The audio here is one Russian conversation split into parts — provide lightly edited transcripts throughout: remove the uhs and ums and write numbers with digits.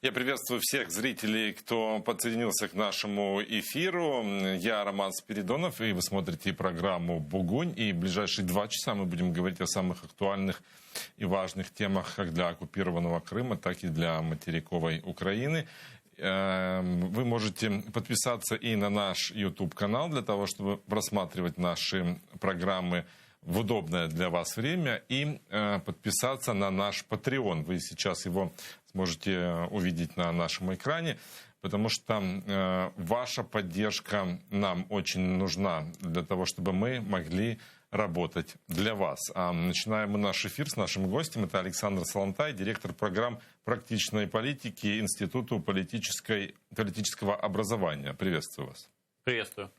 Я приветствую всех зрителей, кто подсоединился к нашему эфиру. Я Роман Спиридонов, и вы смотрите программу «Бугунь». И в ближайшие 2 часа мы будем говорить о самых актуальных и важных темах как для оккупированного Крыма, так и для материковой Украины. Вы можете подписаться и на наш YouTube-канал для того, чтобы просматривать наши программы в удобное для вас время, и подписаться на наш Patreon. Вы сейчас его сможете увидеть на нашем экране, потому что ваша поддержка нам очень нужна для того, чтобы мы могли работать для вас. Начинаем мы наш эфир с нашим гостем. Это Александр Салантай, директор программ практичной политики Института политического образования. Приветствую вас. Приветствую.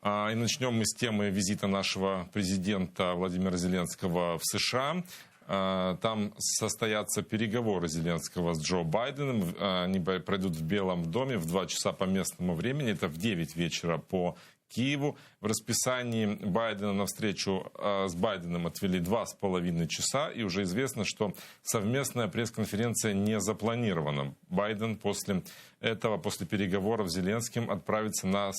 И начнем мы с темы визита нашего президента Владимира Зеленского в США. Там состоятся переговоры Зеленского с Джо Байденом. Они пройдут в Белом доме в 2 часа по местному времени. Это в 9 вечера по Киеву. В расписании Байдена на встречу с Байденом отвели 2,5 часа. И уже известно, что совместная пресс-конференция не запланирована. Байден после переговоров с Зеленским отправится на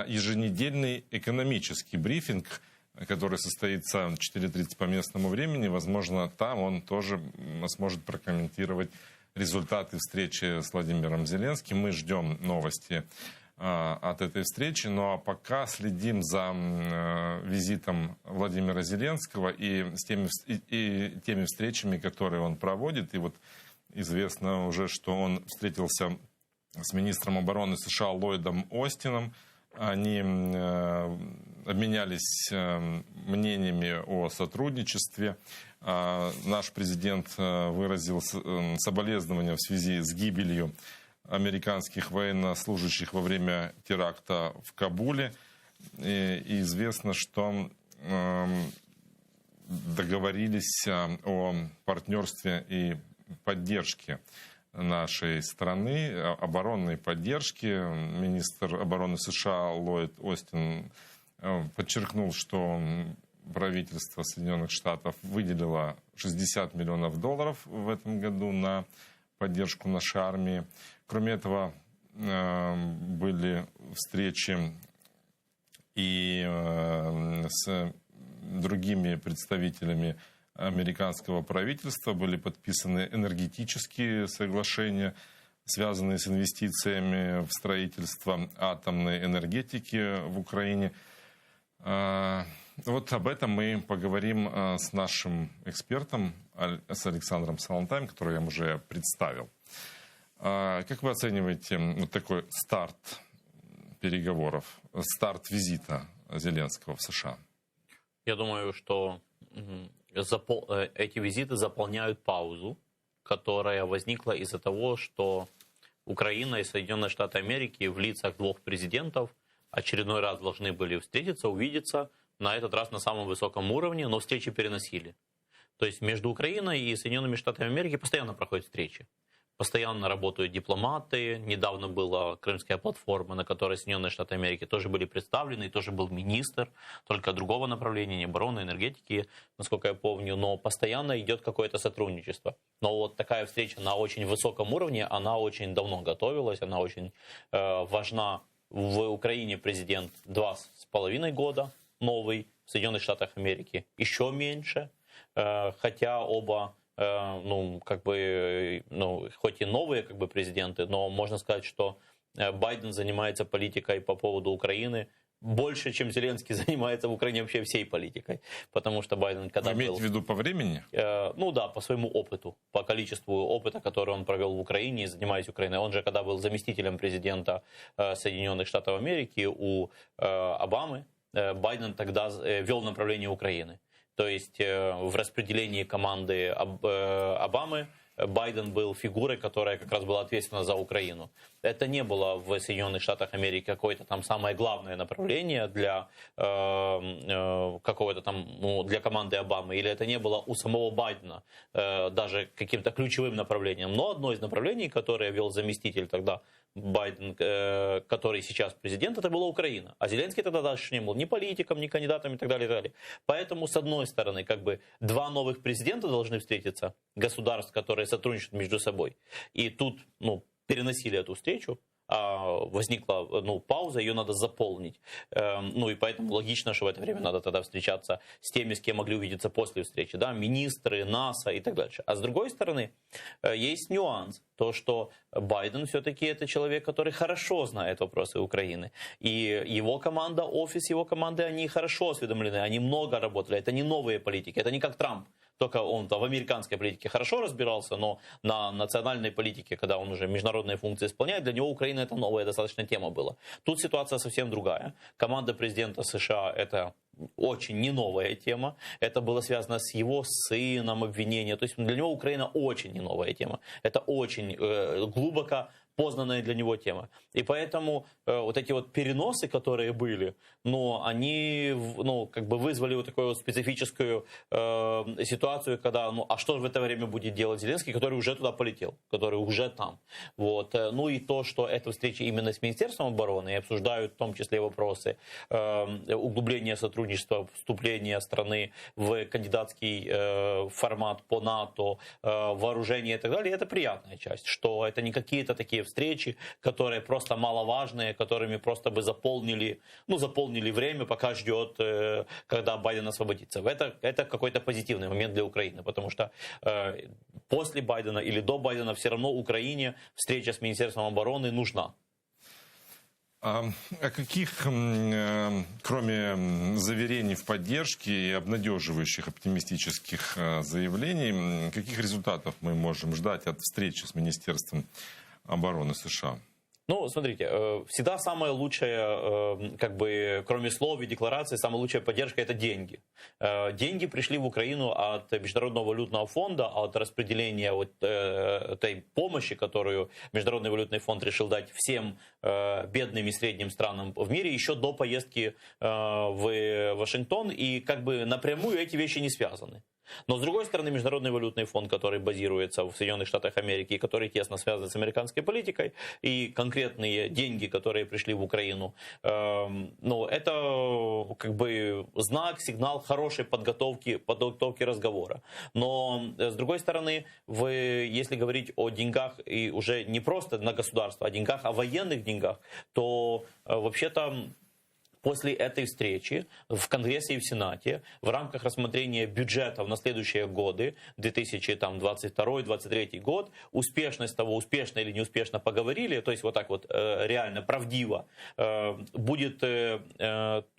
еженедельный экономический брифинг, который состоится в 4:30 по местному времени. Возможно, там он тоже сможет прокомментировать результаты встречи с Владимиром Зеленским. Мы ждем новости от этой встречи. Ну а пока следим за визитом Владимира Зеленского и теми встречами, которые он проводит. И вот известно уже, что он встретился с министром обороны США Ллойдом Остином. Они обменялись мнениями о сотрудничестве. Наш президент выразил соболезнования в связи с гибелью американских военнослужащих во время теракта в Кабуле. И известно, что договорились о партнерстве и поддержке нашей страны, оборонной поддержки. Министр обороны США Ллойд Остин подчеркнул, что правительство Соединенных Штатов выделило $60 миллионов в этом году на поддержку нашей армии. Кроме этого, были встречи и с другими представителями американского правительства, были подписаны энергетические соглашения, связанные с инвестициями в строительство атомной энергетики в Украине. Вот об этом мы поговорим с нашим экспертом, с Александром Салантаем, которого я уже представил. Как вы оцениваете вот такой старт переговоров, старт визита Зеленского в США? Я думаю, что эти визиты заполняют паузу, которая возникла из-за того, что Украина и Соединенные Штаты Америки в лицах 2 президентов очередной раз должны были встретиться, увидеться, на этот раз на самом высоком уровне, но встречи переносили. То есть между Украиной и Соединенными Штатами Америки постоянно проходят встречи. Постоянно работают дипломаты. Недавно была Крымская платформа, на которой Соединенные Штаты Америки тоже были представлены, и тоже был министр, только другого направления, не обороны, энергетики, насколько я помню. Но постоянно идет какое-то сотрудничество. Но вот такая встреча на очень высоком уровне, она очень давно готовилась, она очень важна. В Украине президент 2,5 года новый, в Соединенных Штатах Америки еще меньше, хотя оба хоть и новые президенты, но можно сказать, что Байден занимается политикой по поводу Украины больше, чем Зеленский занимается в Украине вообще всей политикой. Потому что Байден, когда Вы имеете в виду по времени? По своему опыту, по количеству опыта, который он провел в Украине, занимаясь Украиной. Он же, когда был заместителем президента Соединенных Штатов Америки у Обамы, Байден тогда вел направление Украины. То есть в распределении команды Обамы Байден был фигурой, которая как раз была ответственна за Украину. Это не было в Соединенных Штатах Америки какое-то там самое главное направление для какого-то там, для команды Обамы, или это не было у самого Байдена даже каким-то ключевым направлением. Но одно из направлений, которое вел заместитель тогда Байден, который сейчас президент, это была Украина. А Зеленский тогда дальше не был ни политиком, ни кандидатом и так далее, и так далее. Поэтому, с одной стороны, 2 новых президента должны встретиться, государств, которые сотрудничают между собой. И тут, ну, переносили эту встречу, возникла, ну, пауза, ее надо заполнить. Ну, и поэтому логично, что в это время надо тогда встречаться с теми, с кем могли увидеться после встречи, да, министры, НАСА и так дальше. А с другой стороны, есть нюанс, то, что Байден все-таки это человек, который хорошо знает вопросы Украины. И его команда, офис его команды, они хорошо осведомлены, они много работали, это не новые политики, это не как Трамп. Только он в американской политике хорошо разбирался, но на национальной политике, когда он уже международные функции исполняет, для него Украина это новая достаточно тема была. Тут ситуация совсем другая. Команда президента США это очень не новая тема. Это было связано с его сыном, обвинения. То есть для него Украина очень не новая тема. Это очень глубоко познанная для него тема. И поэтому вот эти вот переносы, которые были, ну, они, ну, как бы вызвали вот такую вот специфическую ситуацию, когда, ну, а что в это время будет делать Зеленский, который уже туда полетел, который уже там. Вот. Ну и то, что эта встреча именно с Министерством обороны, и обсуждают в том числе вопросы углубления сотрудничества, вступления страны в кандидатский формат по НАТО, вооружения и так далее, это приятная часть, что это не какие-то такие встречи, которые просто маловажные, которыми просто бы заполнили время, пока ждет, когда Байден освободится. Это какой-то позитивный момент для Украины, потому что после Байдена или до Байдена все равно Украине встреча с Министерством обороны нужна. А каких, кроме заверений в поддержке и обнадеживающих, оптимистических заявлений, каких результатов мы можем ждать от встречи с Министерством обороны США? Ну, смотрите, всегда самое лучшее, как бы, кроме слов и деклараций, самая лучшая поддержка – это деньги. Деньги пришли в Украину от Международного валютного фонда, от распределения вот этой помощи, которую Международный валютный фонд решил дать всем бедным и средним странам в мире еще до поездки в Вашингтон, и как бы напрямую эти вещи не связаны. Но, с другой стороны, Международный валютный фонд, который базируется в Соединенных Штатах Америки, и который тесно связан с американской политикой, и конкретные деньги, которые пришли в Украину, ну, это как бы знак, сигнал хорошей подготовки разговора. Но, с другой стороны, если говорить о деньгах, и уже не просто на государство, а деньгах, о военных деньгах, то вообще-то после этой встречи в Конгрессе и в Сенате в рамках рассмотрения бюджетов на следующие годы, 2022-2023 год, успешность того, успешно или неуспешно поговорили, то есть вот так вот реально, правдиво, будет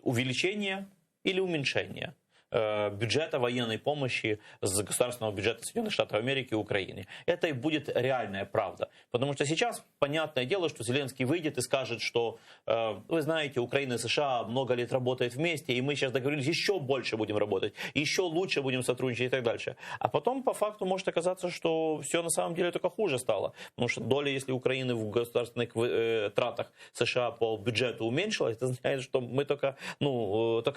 увеличение или уменьшение бюджета военной помощи с государственного бюджета Соединенных Штатов Америки и Украины. Это и будет реальная правда. Потому что сейчас, понятное дело, что Зеленский выйдет и скажет, что, вы знаете, Украина и США много лет работают вместе, и мы сейчас договорились, еще больше будем работать, еще лучше будем сотрудничать и так дальше. А потом, по факту, может оказаться, что все на самом деле только хуже стало. Потому что доля, если Украины в государственных тратах США по бюджету уменьшилась, это значит, что мы только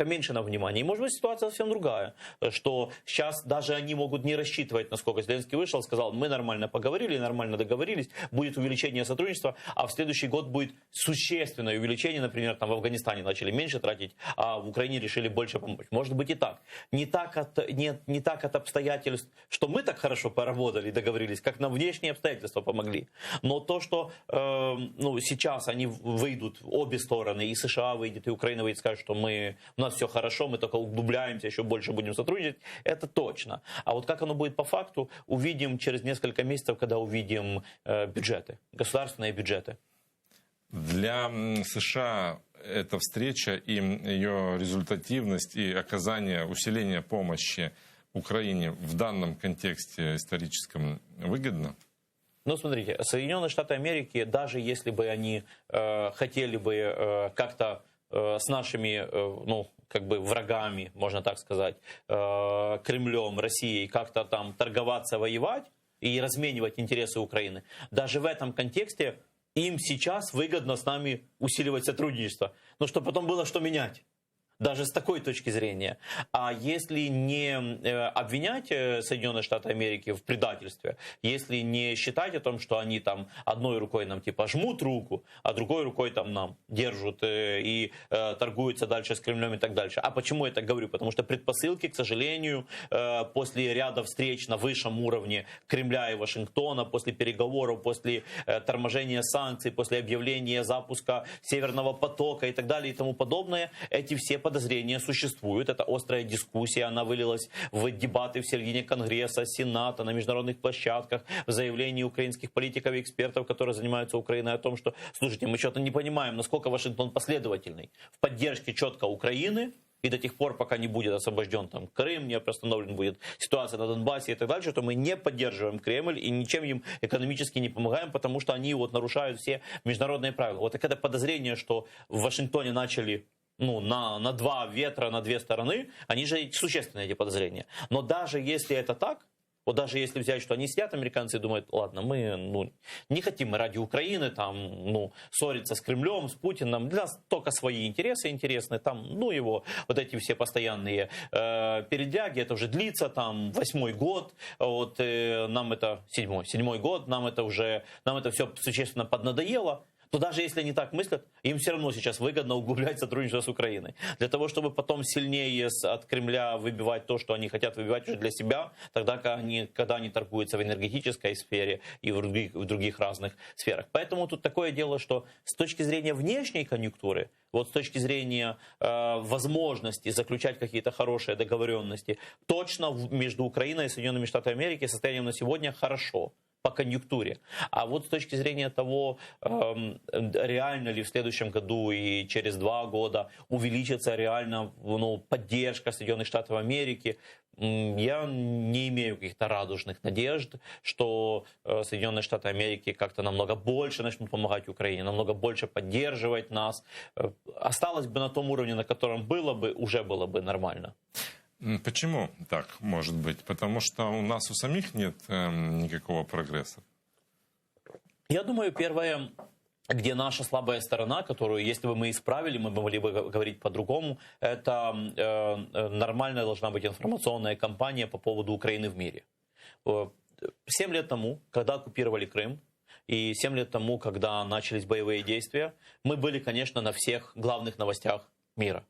меньше на внимание. И может быть ситуация совсем другая, что сейчас даже они могут не рассчитывать, насколько Зеленский вышел, сказал, мы нормально поговорили, нормально договорились, будет увеличение сотрудничества, а в следующий год будет существенное увеличение, например, там в Афганистане начали меньше тратить, а в Украине решили больше помочь. Может быть и так. Не так от обстоятельств, что мы так хорошо поработали и договорились, как нам внешние обстоятельства помогли. Но то, что сейчас они выйдут, обе стороны, и США выйдет, и Украина выйдет, скажет, что у нас все хорошо, мы только углубляемся, еще больше будем сотрудничать, это точно. А вот как оно будет по факту, увидим через несколько месяцев, когда увидим бюджеты, государственные бюджеты. Для США эта встреча и ее результативность и оказание, усиление помощи Украине в данном контексте историческом выгодно? Ну, смотрите, Соединенные Штаты Америки, даже если бы они хотели бы как-то с нашими, врагами, можно так сказать, Кремлем, Россией, как-то там торговаться, воевать и разменивать интересы Украины. Даже в этом контексте им сейчас выгодно с нами усиливать сотрудничество. Но чтобы потом было что менять. Даже с такой точки зрения. А если не обвинять Соединенные Штаты Америки в предательстве, если не считать о том, что они там одной рукой нам типа жмут руку, а другой рукой там нам держат и торгуются дальше с Кремлем и так дальше. А почему я так говорю? Потому что предпосылки, к сожалению, после ряда встреч на высшем уровне Кремля и Вашингтона, после переговоров, после торможения санкций, после объявления запуска Северного потока и так далее и тому подобное, эти все подозрения существуют. Это острая дискуссия, она вылилась в дебаты в середине Конгресса, Сената, на международных площадках, в заявлении украинских политиков и экспертов, которые занимаются Украиной, о том, что, слушайте, мы что-то не понимаем, насколько Вашингтон последовательный в поддержке четко Украины, и до тех пор, пока не будет освобожден там Крым, не приостановлен будет ситуация на Донбассе и так дальше, то мы не поддерживаем Кремль и ничем им экономически не помогаем, потому что они вот нарушают все международные правила. Вот так это подозрение, что в Вашингтоне начали на два ветра, на две стороны, они же существенные, эти подозрения. Но даже если это так, вот даже если взять, что они сидят, американцы, и думают, ладно, мы не хотим мы ради Украины там, ссориться с Кремлем, с Путиным, для нас только свои интересы интересны, там, его, вот эти все постоянные передряги, это уже длится, там, 8-й год, вот нам это 7-й год, нам это все существенно поднадоело. То даже если они так мыслят, им все равно сейчас выгодно углублять сотрудничество с Украиной. Для того, чтобы потом сильнее от Кремля выбивать то, что они хотят выбивать уже для себя, тогда, когда они торгуются в энергетической сфере и в других разных сферах. Поэтому тут такое дело, что с точки зрения внешней конъюнктуры, вот с точки зрения возможности заключать какие-то хорошие договоренности, точно между Украиной и Соединенными Штатами Америки состояние на сегодня хорошо. По конъюнктуре. А вот с точки зрения того, реально ли в следующем году и через 2 года увеличится реально поддержка Соединенных Штатов Америки, я не имею каких-то радужных надежд, что Соединенные Штаты Америки как-то намного больше начнут помогать Украине, намного больше поддерживать нас. Осталось бы на том уровне, на котором уже было бы нормально. Почему так может быть? Потому что у нас у самих нет никакого прогресса. Я думаю, первое, где наша слабая сторона, которую, если бы мы исправили, мы бы могли бы говорить по-другому, это нормальная должна быть информационная кампания по поводу Украины в мире. 7 лет тому, когда оккупировали Крым, и 7 лет тому, когда начались боевые действия, мы были, конечно, на всех главных новостях мира.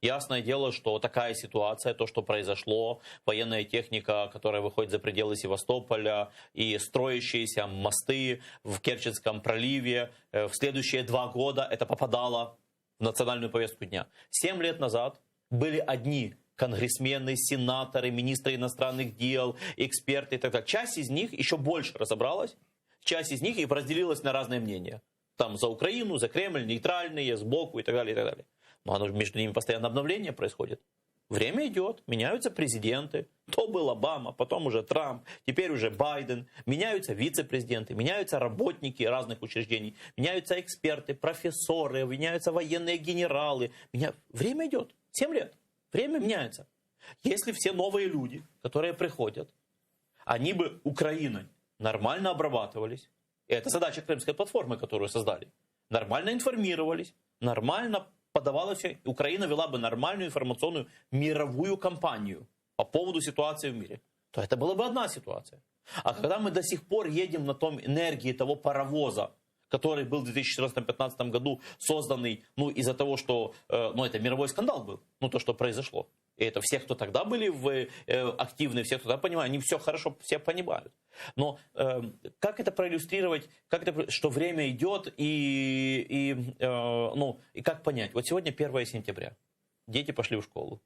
Ясное дело, что такая ситуация, то, что произошло, военная техника, которая выходит за пределы Севастополя, и строящиеся мосты в Керченском проливе, в следующие 2 года это попадало в национальную повестку дня. 7 лет назад были одни конгрессмены, сенаторы, министры иностранных дел, эксперты и так далее. Часть из них еще больше разобралась, часть из них и разделилась на разные мнения. Там за Украину, за Кремль, нейтральные, сбоку и так далее, и так далее. Но между ними постоянно обновление происходит. Время идет, меняются президенты. То был Обама, потом уже Трамп, теперь уже Байден. Меняются вице-президенты, меняются работники разных учреждений, меняются эксперты, профессоры, меняются военные генералы. Время идет, 7 лет, время меняется. Если все новые люди, которые приходят, они бы Украиной нормально обрабатывались, и это задача Крымской платформы, которую создали, нормально информировались, нормально подавалось, Украина вела бы нормальную информационную мировую кампанию по поводу ситуации в мире, то это была бы одна ситуация. А когда мы до сих пор едем на том энергии того паровоза, который был в 2014-2015 году созданный, из-за того, что, это мировой скандал был, то, что произошло. И это все, кто тогда были активны, все, кто тогда понимали, они все хорошо, все понимают. Но как это проиллюстрировать, что время идет и как понять? Вот сегодня 1 сентября, дети пошли в школу.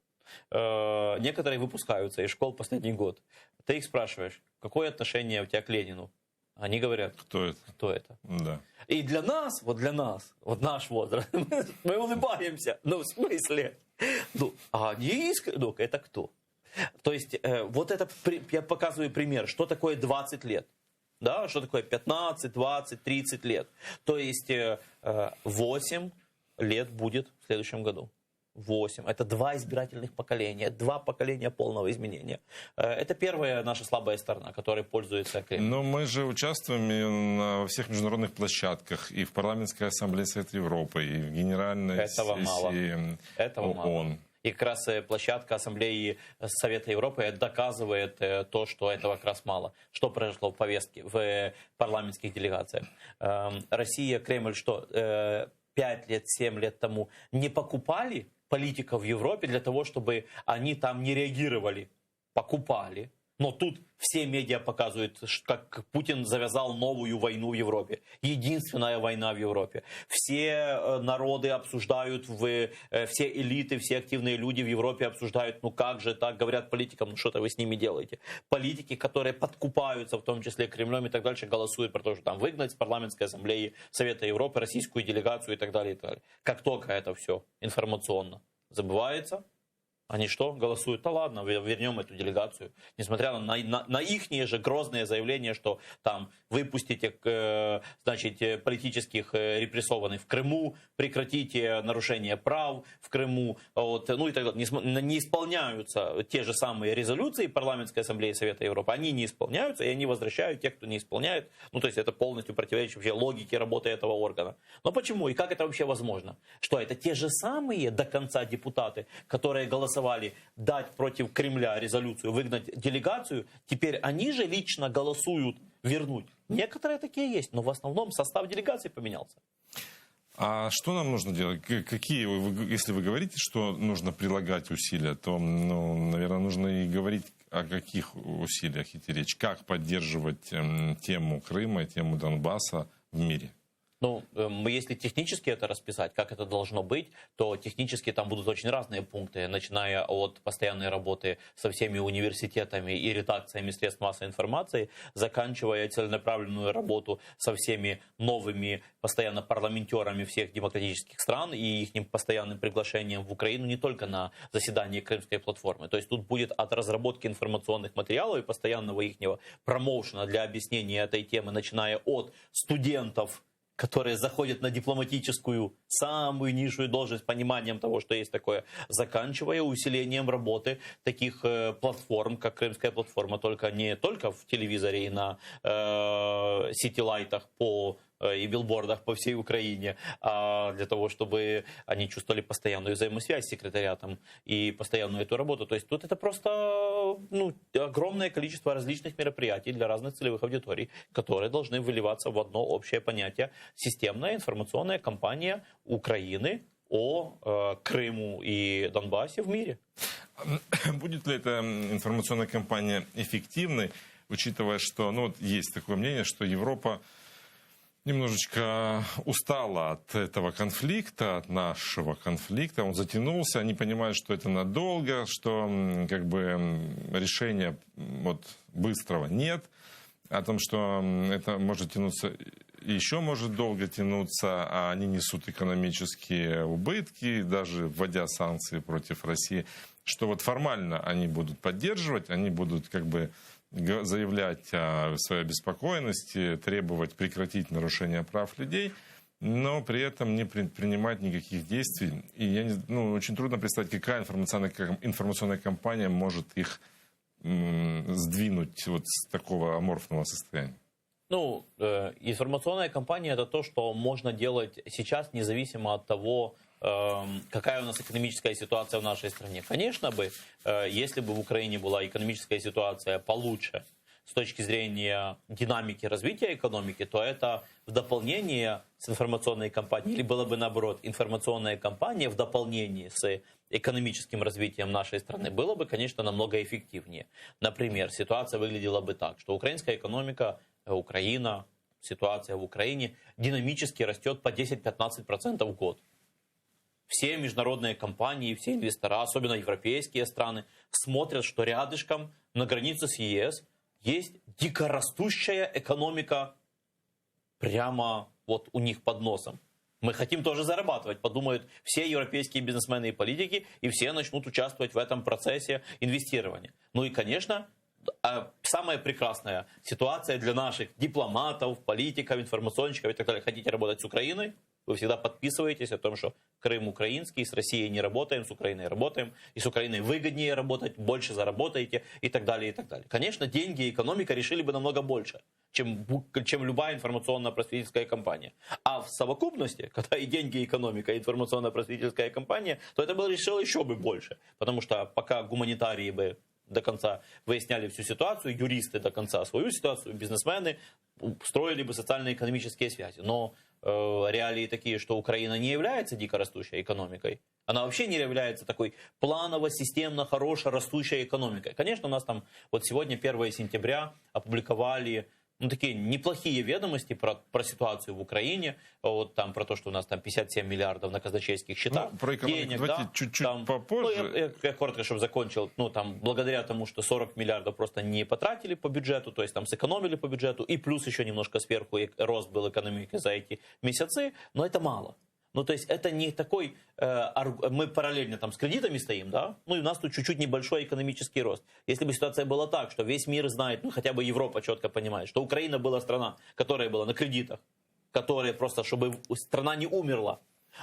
Некоторые выпускаются из школ последний год. Ты их спрашиваешь, какое отношение у тебя к Ленину? Они говорят, кто это? Да. И для нас, вот наш возраст, мы улыбаемся. В смысле? Это кто? То есть, вот это я показываю пример, что такое 20 лет. Да, что такое 15, 20, 30 лет. То есть, 8 лет будет в следующем году. 8. Это 2 избирательных поколения, 2 поколения полного изменения. Это первая наша слабая сторона, которой пользуется Кремль. Но мы же участвуем и во всех международных площадках, и в Парламентской ассамблее Совета Европы, и в Генеральной Этого мало. Этого ООН. мало. И как раз площадка Ассамблеи Совета Европы доказывает то, что этого как раз мало. Что произошло в повестке, в парламентских делегациях? Россия, Кремль, что 5 лет, 7 лет тому не покупали политиков в Европе для того, чтобы они там не реагировали. Покупали. Но тут все медиа показывают, как Путин завязал новую войну в Европе. Единственная война в Европе. Все народы обсуждают, все элиты, все активные люди в Европе обсуждают, ну как же так, говорят политикам, ну что-то вы с ними делаете. Политики, которые подкупаются, в том числе Кремлем и так дальше, голосуют про то, что там выгнать с парламентской ассамблеи Совета Европы российскую делегацию и так далее, и так далее. Как только это все информационно забывается, они что? Голосуют? Да ладно, вернем эту делегацию. Несмотря на ихние же грозные заявления, что там выпустите, значит, политических репрессованных в Крыму, прекратите нарушение прав в Крыму, вот, ну и так далее. Не исполняются те же самые резолюции Парламентской ассамблеи Совета Европы. Они не исполняются, и они возвращают тех, кто не исполняет. Ну, то есть это полностью противоречит вообще логике работы этого органа. Но почему и как это вообще возможно? Что это те же самые до конца депутаты, которые голосовали дать против Кремля резолюцию, выгнать делегацию, теперь они же лично голосуют вернуть. Некоторые такие есть, но в основном состав делегации поменялся. А что нам нужно делать? Какие, если вы говорите, что нужно прилагать усилия, то, ну, наверное, нужно и говорить, о каких усилиях идти речь. Как поддерживать тему Крыма, тему Донбасса в мире? Ну, если технически это расписать, как это должно быть, то технически там будут очень разные пункты, начиная от постоянной работы со всеми университетами и редакциями средств массовой информации, заканчивая целенаправленную работу со всеми новыми постоянно парламентерами всех демократических стран и их постоянным приглашением в Украину не только на заседание Крымской платформы. То есть тут будет от разработки информационных материалов и постоянного ихнего промоушена для объяснения этой темы, начиная от студентов, которые заходят на дипломатическую, самую низшую должность, пониманием того, что есть такое, заканчивая усилением работы таких платформ, как Крымская платформа, только не только в телевизоре и на сити-лайтах и билбордах по всей Украине, а для того, чтобы они чувствовали постоянную взаимосвязь с секретариатом и постоянную эту работу. То есть тут это просто огромное количество различных мероприятий для разных целевых аудиторий, которые должны выливаться в одно общее понятие: системная информационная кампания Украины о Крыму и Донбассе в мире. Будет ли эта информационная кампания эффективной, учитывая, что есть такое мнение, что Европа немножечко устала от этого конфликта, от нашего конфликта. Он затянулся, они понимают, что это надолго, что как бы решения быстрого нет, о том, что это может тянуться, еще может долго тянуться, а они несут экономические убытки, даже вводя санкции против России, что формально они будут поддерживать, они будут как бы заявлять о своей обеспокоенности, требовать прекратить нарушение прав людей, но при этом не предпринимать никаких действий. И очень трудно представить, какая информационная кампания может их сдвинуть с такого аморфного состояния. Информационная кампания — это то, что можно делать сейчас, независимо от того, какая у нас экономическая ситуация в нашей стране. Конечно бы, если бы в Украине была экономическая ситуация получше с точки зрения динамики развития экономики, то это в дополнение с информационной кампанией, или было бы наоборот, информационная кампания в дополнении с экономическим развитием нашей страны, было бы, конечно, намного эффективнее. Например, ситуация выглядела бы так, что украинская экономика, Украина, ситуация в Украине динамически растет по 10-15% в год. Все международные компании, все инвестора, особенно европейские страны, смотрят, что рядышком на границе с ЕС есть дикорастущая экономика прямо у них под носом. Мы хотим тоже зарабатывать, подумают все европейские бизнесмены и политики, и все начнут участвовать в этом процессе инвестирования. И, конечно, самая прекрасная ситуация для наших дипломатов, политиков, информационщиков и так далее. Хотите работать с Украиной? Вы всегда подписываетесь о том, что Крым украинский, с Россией не работаем, с Украиной работаем, и с Украиной выгоднее работать, больше заработаете и так далее, и так далее. Конечно, деньги и экономика решили бы намного больше, чем любая информационно-просветительская кампания. А в совокупности, когда и деньги, и экономика, и информационно-просветительская кампания, то это было решило еще бы больше. Потому что пока гуманитарии бы до конца выясняли всю ситуацию, юристы до конца свою ситуацию, бизнесмены строили бы социально-экономические связи. Но реалии такие, что Украина не является дикорастущей экономикой. Она вообще не является такой планово, системно, хорошо растущей экономикой. Конечно, у нас там вот сегодня, 1 сентября, опубликовали такие неплохие ведомости про ситуацию в Украине, вот там про то, что у нас там 57 миллиардов на казначейских счетах. Ну, про экономику денег, давайте да, чуть-чуть там, попозже. Ну, я коротко, чтобы закончил. Ну, там, благодаря тому, что 40 миллиардов просто не потратили по бюджету, то есть там сэкономили по бюджету, и плюс еще немножко сверху рост был экономики за эти месяцы, но это мало. Ну, то есть это не такой, мы параллельно там с кредитами стоим, да, ну и у нас тут чуть-чуть небольшой экономический рост. Если бы ситуация была так, что весь мир знает, ну хотя бы Европа четко понимает, что Украина была страна, которая была на кредитах, которая просто, чтобы страна не умерла.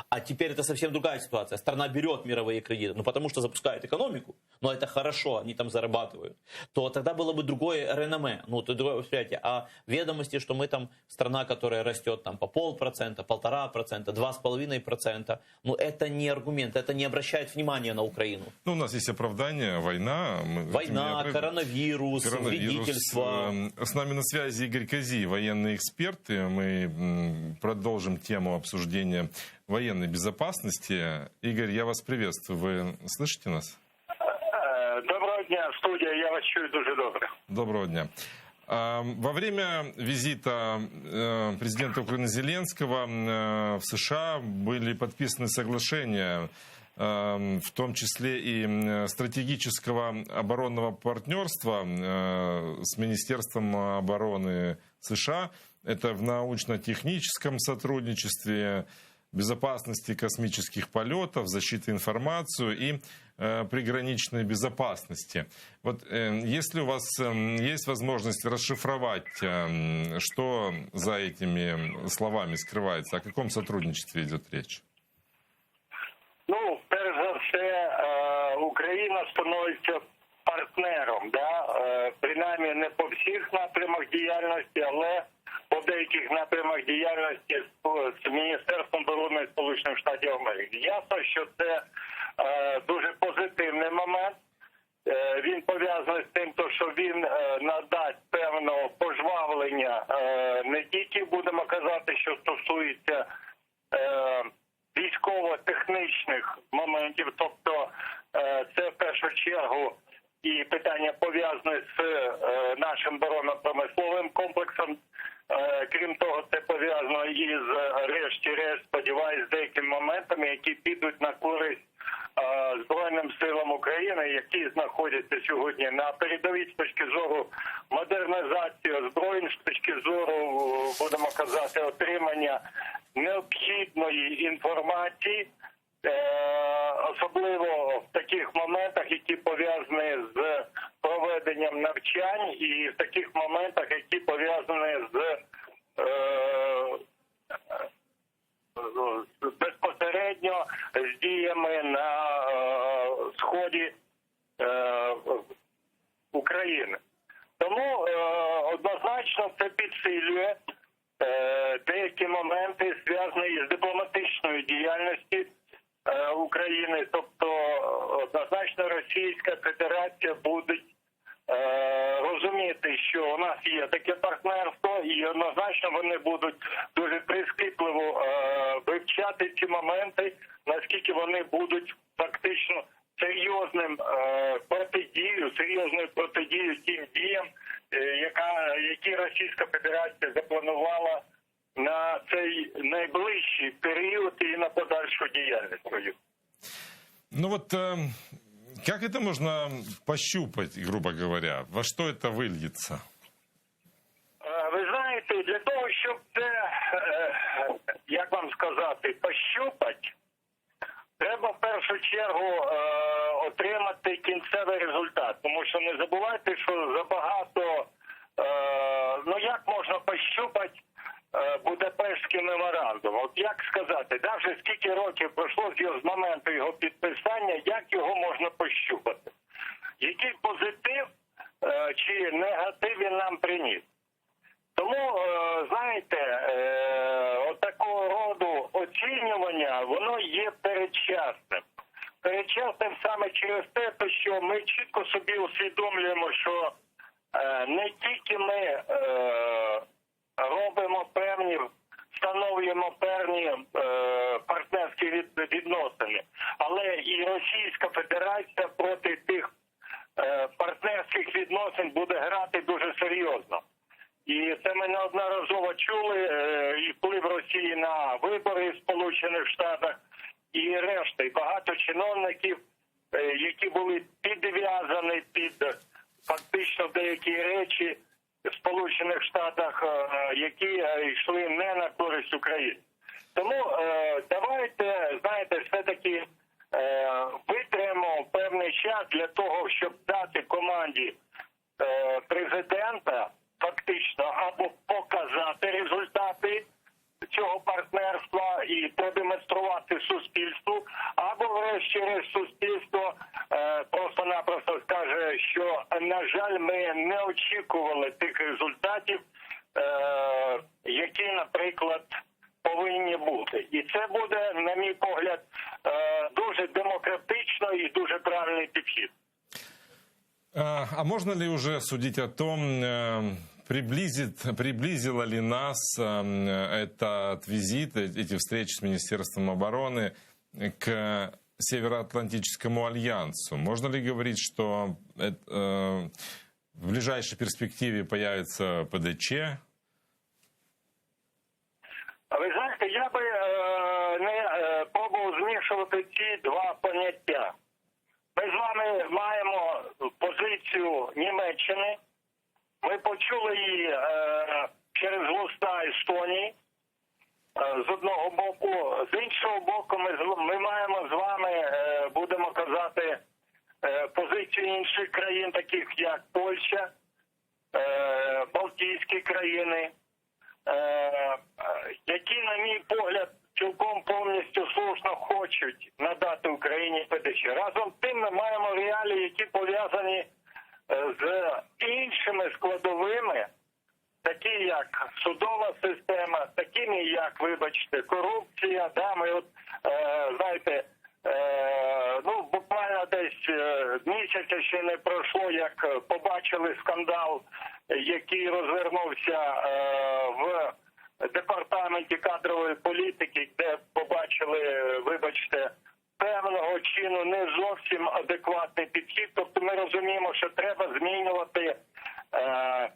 А теперь это совсем другая ситуация. Страна берет мировые кредиты, ну потому что запускает экономику, но это хорошо, они там зарабатывают. То тогда было бы другое реноме, ну то другое восприятие. А ведомости, что мы там страна, которая растет там по 0,5%, 1,5%, 2,5%, ну это не аргумент, это не обращает внимания на Украину. Ну, у нас есть оправдание, война. Война, коронавирус, вредительство. С нами на связи Игорь Кози, военный эксперт. И мы продолжим тему обсуждения военной безопасности. Игорь, я вас приветствую. Вы слышите нас? Доброго дня, студия. Я вас чую дуже добре. Доброго дня. Во время визита президента Украины Зеленского в США были подписаны соглашения, в том числе и стратегического оборонного партнерства с Министерством обороны США. Это в научно-техническом сотрудничестве, безопасности космических полетов, защиты информации и приграничной безопасности. Вот если у вас есть возможность расшифровать, что за этими словами скрывается, о каком сотрудничестве идет речь? Ну, перш за все, Україна становиться партнером, да? Принаймні не по всіх напрямах діяльності, але по деяких напрямах діяльності з Міністерством оборони Сполучених Штатів Америки. Ясно, що це дуже позитивний момент. Він пов'язаний з тим, що він надасть певного пожвавлення не тільки, будемо казати, що стосується військово-технічних моментів, тобто це в першу чергу і питання пов'язане з нашим оборонно-промисловим комплексом. Крім того, це пов'язано із, решті-решт, сподіваюсь, з деякими моментами, які підуть на користь Збройним силам України, які знаходяться сьогодні на передовій з точки зору модернізації озброєнь, з точки зору, будемо казати, отримання необхідної інформації, особливо в таких моментах, які пов'язані з проведенням навчань, і в таких моментах, які пов'язані з безпосередньо з діями на сході України. Тому однозначно це підсилює деякі моменти, зв'язані з дипломатичною діяльністю України. Тобто однозначно Російська Федерація буде розуміти, що у нас є таке партнерство, і однозначно вони будуть дуже прискіпливо вивчати ці моменти, наскільки вони будуть фактично серйозною протидією тим діям, які Російська Федерація запланувала на цей найближчий період і на подальшу діяльність свою. Ну вот, как это можно пощупать, грубо говоря? Во что это выльется? Ви знаєте, для того, щоб це, як вам сказати, пощупати, треба в першу чергу отримати кінцевий результат. Тому що не забувайте, що забагато, ну як можна пощупати Будапештський меморандум. От як сказати, навіть скільки років пройшло з моменту його підписання, як його можна пощупати? Який позитив чи негатив він нам приніс? Тому, знаєте, отакого роду оцінювання, воно є передчасним. Передчасним саме через те, що ми чітко собі усвідомлюємо, що не тільки ми робимо певні, встановлюємо певні партнерські відносини, але і Російська Федерація проти тих партнерських відносин буде грати дуже серйозно. І це ми неодноразово чули, і вплив Росії на вибори в Сполучених Штатах, і решта, і багато чиновників, які були підв'язані під фактично деякі речі в Сполучених Штатах, які йшли не на користь України. Тому давайте, знаєте, все-таки витримаємо певний час для того, щоб дати команді президента фактично або показати результати цього партнерства і продемонструвати суспільству, або врешті-решт суспільство просто-напросто скаже, що, на жаль, ми не очікували тих результатів, які, наприклад, повинні бути. І це буде, на мій погляд, дуже демократично і дуже правильний підхід. А можно ли уже судить о том, приблизило ли нас этот визит, эти встречи с Министерством обороны к Североатлантическому альянсу? Можно ли говорить, что в ближайшей перспективе появится ПДЧ? Ви знаєте, я би не пробував змішувати ці два поняття. Ми з вами маємо позицію Німеччини. Ми почули її через вуста Естонії з одного боку. З іншого боку, ми маємо з вами, будемо казати, позицію інших країн, таких як Польща, Балтійські країни, які, на мій погляд, цілком повністю слушно хочуть надати Україні ПДЧ. Разом з тим ми маємо реалії, які пов'язані з іншими складовими, такі як судова система, такими як, вибачте, корупція. Да, ми от, знаєте, буквально десь місяця ще не пройшло, як побачили скандал, який розвернувся в департаменті кадрової політики, де побачили, вибачте, певного чину не зовсім адекватний підхід. Тобто ми розуміємо, що треба змінювати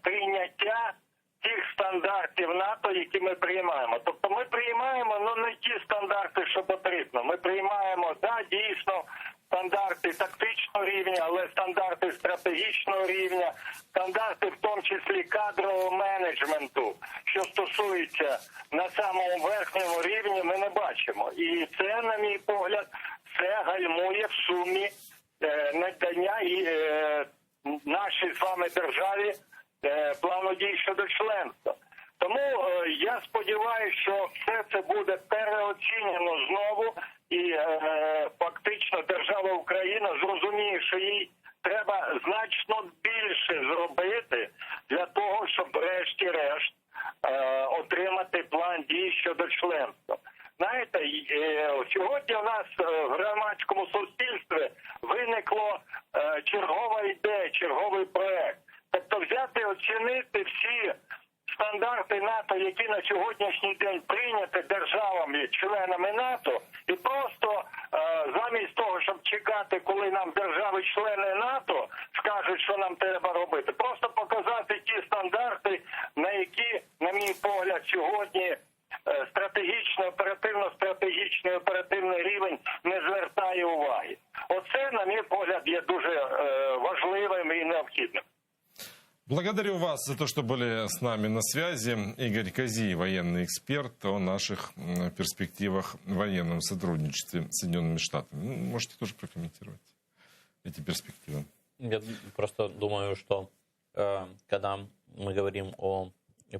прийняття тих стандартів НАТО, які ми приймаємо. Тобто ми приймаємо, не ті стандарти, що потрібно. Ми приймаємо, дійсно, стандарти тактичного рівня, але стандарти стратегічного рівня, стандарти в тому числі кадрового менеджменту, що стосується на самому верхньому рівні, ми не бачимо. І це, на мій погляд, це гальмує в сумі надання і нашій з вами державі плану дій щодо членства. Тому я сподіваюся, що все це буде переоцінено знову, і фактично держава Україна зрозуміє, що їй треба значно більше зробити для того, щоб врешті-решт отримати план дій щодо членства. Знаєте, сьогодні у нас в громадському суспільстві виникло чергова ідея, черговий проект. Тобто взяти, оцінити всі стандарти НАТО, які на сьогоднішній день прийняті державами, членами НАТО, і просто замість того, щоб чекати, коли нам держави-члени НАТО скажуть, що нам треба робити, просто показати ті стандарти, на які, на мій погляд, сьогодні стратегічний оперативний рівень не звертає уваги. Оце, на мій погляд, є дуже важливим і необхідним. Благодарю вас за то, что были с нами на связи. Игорь Козий, военный эксперт, о наших перспективах в военном сотрудничестве с Соединенными Штатами. Можете тоже прокомментировать эти перспективы. Я просто думаю, что когда мы говорим о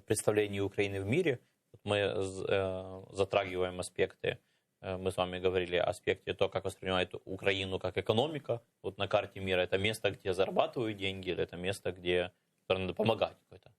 представлении Украины в мире, мы затрагиваем аспекты, мы с вами говорили о аспекте то, как воспринимает Украину как экономика. Вот на карте мира это место, где зарабатывают деньги, или это место, где надо помогать какое-то,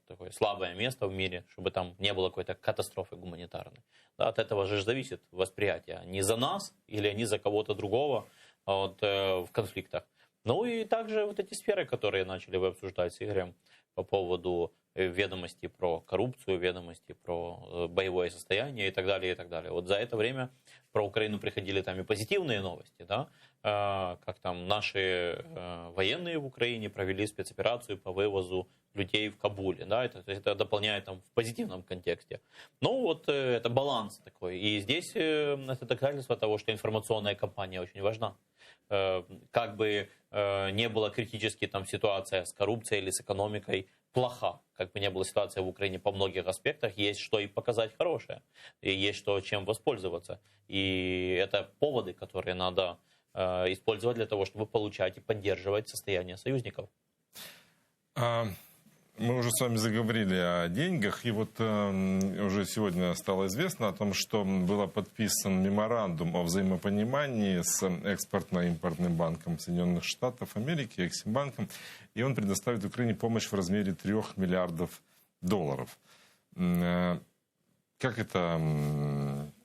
такое слабое место в мире, чтобы там не было какой-то катастрофы гуманитарной. Да, от этого же зависит восприятие. Не за нас или не за кого-то другого в конфликтах. Ну и также вот эти сферы, которые начали вы обсуждать с Игорем по поводу ведомостей про коррупцию, ведомостей про боевое состояние и так далее, и так далее. Вот за это время про Украину приходили там и позитивные новости, да, как там наши военные в Украине провели спецоперацию по вывозу людей в Кабуле, да, это дополняет там в позитивном контексте. Ну вот это баланс такой, и здесь это доказательство того, что информационная кампания очень важна. Как бы не была критически там ситуация с коррупцией или с экономикой плоха, как бы не была ситуация в Украине по многих аспектах, есть что и показать хорошее, и есть что чем воспользоваться. И это поводы, которые надо использовать для того, чтобы получать и поддерживать состояние союзников. Мы уже с вами заговорили о деньгах, и вот уже сегодня стало известно о том, что был подписан меморандум о взаимопонимании с экспортно-импортным банком Соединенных Штатов Америки, Эксимбанком, и он предоставит Украине помощь в размере $3 миллиардов. Как это